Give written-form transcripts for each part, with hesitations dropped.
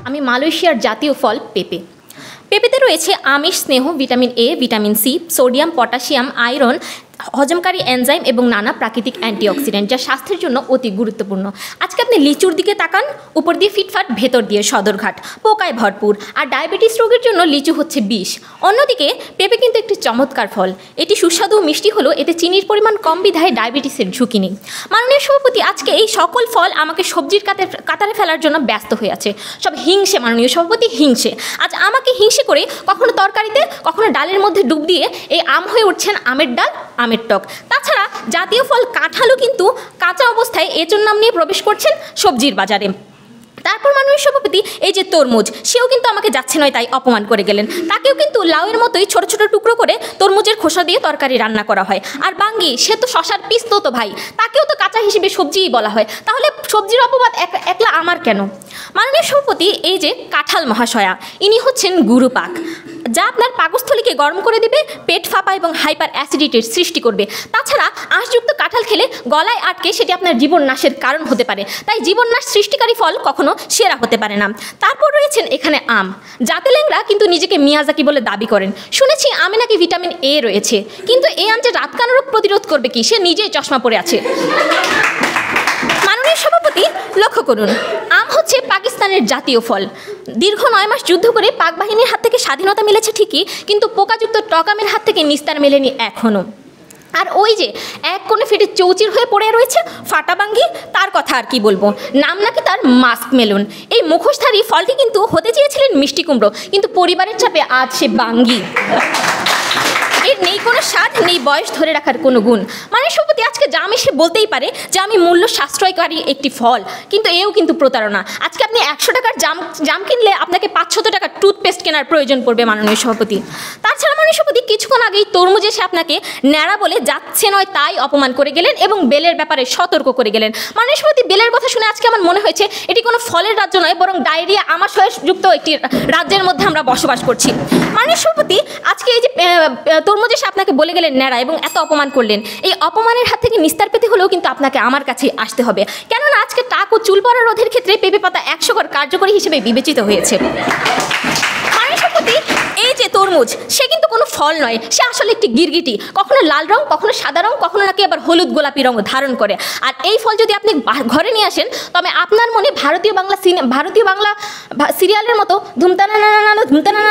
আমি মালয়েশিয়ার জাতীয় ফল পেঁপে। পেঁপেতে রয়েছে আমিষ স্নেহ, vitamin A, vitamin C, sodium, potassium, iron, হজমকারী এনজাইম এবং নানা প্রাকৃতিক অ্যান্টিঅক্সিডেন্ট, যা স্বাস্থ্যের জন্য অতি গুরুত্বপূর্ণ। আজকে আপনি লিচুর দিকে তাকান, উপর দিয়ে ফিটফাট, ভেতর দিয়ে সদরঘাট, পোকায় ভরপুর। আর ডায়াবেটিস রোগের জন্য লিচু হচ্ছে বিষ। অন্যদিকে পেঁপে কিন্তু একটি চমৎকার ফল। এটি সুস্বাদু ও মিষ্টি হলেও এতে চিনির পরিমাণ কম বিধায় ডায়াবেটিসের ঝুঁকি নেই। মাননীয় সভাপতি, আজকে এই সকল ফল আমাকে সবজির কাতারে ফেলার জন্য ব্যস্ত হয়ে আছে। সব হিংসে মাননীয় সভাপতি, হিংসে। আজ আমাকে হিংসে করে কখনো তরকারিতে, কখনো ডালের মধ্যে ডুব দিয়ে এই আম হয়ে উঠছেন আমের ডাল, আমের টক। তাছাড়া জাতীয় ফল কাঁঠালও কিন্তু কাঁচা অবস্থায় এঁচোড় নাম নিয়ে প্রবেশ করছেন সবজির বাজারে। তারপর মাননীয় সভাপতি, এই যে তরমুজ, সেও কিন্তু আমাকে যাচ্ছে নয় তাই অপমান করে গেলেন। তাকেও কিন্তু লাউয়ের মতোই ছোট ছোট টুকরো করে তরমুজের খোসা দিয়ে তরকারি রান্না করা হয়। আর বাঙ্গি, সে তো শশার পিস তো ভাই, তাকেও তো কাঁচা হিসেবে সবজিই বলা হয়। তাহলে সবজির অপবাদ একলা আমার কেন? মাননীয় সভাপতি, এই যে কাঁঠাল মহাশয়া, ইনি হচ্ছেন গুরুপাক, যা আপনার পাকস্থলীকে গরম করে দেবে, পেট ফাঁপা এবং হাইপার অ্যাসিডিটির সৃষ্টি করবে। তাছাড়া আঁশযুক্ত কাঁঠাল খেলে গলায় আটকে সেটি আপনার জীবন নাশের কারণ হতে পারে। তাই জীবন নাশ সৃষ্টিকারী ফল কখনো সেরা হতে পারে না। তারপর রয়েছেন এখানে আম। জাতে ল্যাংড়া কিন্তু নিজেকে মিয়াজাকি বলে দাবি করেন। শুনেছি আমে নাকি ভিটামিন এ রয়েছে, কিন্তু এই আম যে রাতকানা রোগ প্রতিরোধ করবে কি, সে নিজেই চশমা পরে আছে। মাননীয় সভাপতি, লক্ষ্য করুন, আম হচ্ছে পাকিস্তানের জাতীয় ফল। দীর্ঘ 9 মাস যুদ্ধ করে পাক বাহিনীর হাত থেকে স্বাধীনতা মিলেছে ঠিকই, কিন্তু পোকাযুক্ত টক আমের হাত থেকে নিস্তার মেলেনি এখনও। আর ওই যে এক কোণে ফেটে চৌচির হয়ে পড়ে রয়েছে ফাটাবাঙ্গি, তার কথা আর কি বলবো, নাম নাকি তার মাস্ক মেলন। এই মুখোশধারী ফলটি কিন্তু হতে চেয়েছিলেন মিষ্টি কুমড়ো, কিন্তু পরিবারের চাপে আজ সে বাঙ্গি। এর নেই কোনো স্বাদ, নেই বয়স ধরে রাখার কোনো গুণ। মাননীয় সভাপতি, আজকে জাম এসে বলতেই পারে যে আমি মূল্য সাশ্রয়কারী একটি ফল, কিন্তু এও কিন্তু প্রতারণা। আজকে আপনি 100 টাকার জাম কিনলে আপনাকে 500 টাকার টুথপেস্ট কেনার প্রয়োজন পড়বে মাননীয় সভাপতি। তাছাড়া মাননীয় সভাপতি, কিছুক্ষণ আগেই তরমুজ এসে আপনাকে ন্যাড়া বলে যাচ্ছে নয় তাই অপমান করে গেলেন এবং বেলের ব্যাপারে সতর্ক করে গেলেন। মাননীয় সভাপতি, বেলের কথা শুনে আজকে আমার মনে হয়েছে এটি কোনো ফলের রাজ্য নয়, বরং ডায়রিয়া আমাশয় যুক্ত একটি রাজ্যের মধ্যে আমরা বসবাস করছি। মাননীয় সভাপতি, আজকে এই যে তরমুজ এসে আপনাকে বলে গেলেন ন্যাড়া এবং এত অপমান করলেন, এই অপমানের হাত থেকে নিস্তার পেতে হলেও কিন্তু আপনাকে আমার কাছে আসতে হবে। কেননা আজকে টাক ও চুল পড়া রোধের ক্ষেত্রে পেঁপে পাতা 100 কার্যকরী হিসেবে বিবেচিত হয়েছে। মাননীয় সভাপতি, এই যে তরমুজ, সে কিন্তু কোনো ফল নয়, সে আসলে একটি গিরগিটি। কখনো লাল রং, কখনো সাদা রং, কখনো নাকি আবার হলুদ গোলাপি রং ধারণ করে। আর এই ফল যদি আপনি ঘরে নিয়ে আসেন, তবে আপনার মনে ভারতীয় বাংলা সিরিয়ালের মতো ধুমতানা ধুমতানা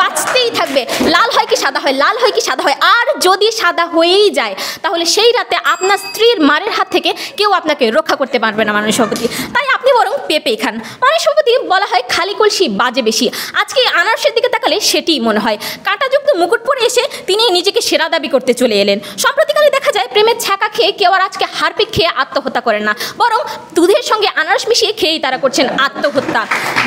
বাঁচতেই থাকবে। লাল হয় কি সাদা হয়, লাল হয় কি সাদা হয়। আর যদি সাদা হয়েই যায়, তাহলে সেই রাতে আপনার স্ত্রীর মারের হাত থেকে কেউ আপনাকে রক্ষা করতে পারবে না মাননীয় সভাপতি। তাই আপনি বরং পেঁপে খান। মাননীয় সভাপতি, বলা হয় খালি কলসি বাজে বেশি। আজকে আনারসের দিকে তাকালে সেটিই মনে হয়। কাঁটাযুক্ত মুকুট পরে এসে তিনি নিজেকে সেরা দাবি করতে চলে এলেন। সম্প্রতিকালে দেখা যায় প্রেমের ছ্যাঁকা খেয়ে কেউ আর আজকে হারপিক খেয়ে আত্মহত্যা করেন না, বরং দুধের সঙ্গে আনারস মিশিয়ে খেয়েই তারা করছেন আত্মহত্যা।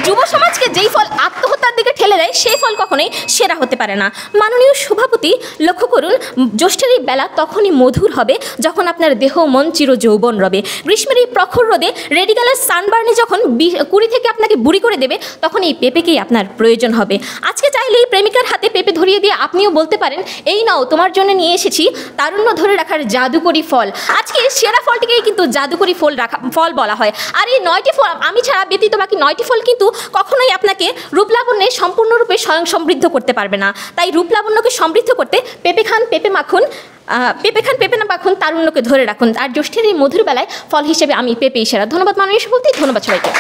যুব সমাজকে যেই ফল আত্মহত্যার দিকে ঠেলে দেয়, সেই ফল কখনোই সেরা হতে পারে না। মাননীয় সভাপতি, লক্ষ্য করুন, জ্যৈষ্ঠের এই বেলা তখনই মধুর হবে যখন আপনার দেহ মন চির যৌবন রবে। গ্রীষ্মের এই প্রখর রোদে রেডিকালার সানবার্নে যখন 20 থেকে আপনাকে বুড়ি করে দেবে, তখন এই পেঁপেকেই আপনার প্রয়োজন হবে। আজকে চাইলে এই প্রেমিকার হাতে পেঁপে ধরিয়ে দিয়ে আপনিও বলতে পারেন, এই নাও, তোমার জন্য নিয়ে এসেছি তারুণ্য ধরে রাখার জাদুকরি ফল। আজকে সেরা ফলটিকেই কিন্তু জাদুকরি ফল বলা হয়। আর এই 9টি ফল আমি ছাড়া ব্যতীত বাকি 9টি ফল কিন্তু কখনোই আপনাকে রূপলাবণ্যে সম্পূর্ণরূপে স্বয়ং সমৃদ্ধ করতে পারবে না। তাই রূপলাবণ্যকে সমৃদ্ধ করতে পেঁপে খান, পেঁপে মাখুন, পেঁপে না মাখুন, তারুণ্যকে ধরে রাখুন। আর জ্যৈষ্ঠের এই মধুর বেলায় ফল হিসেবে আমি পেঁপেই সেরা। ধন্যবাদ মাননীয় সভাপতি, ধন্যবাদ সবাইকে।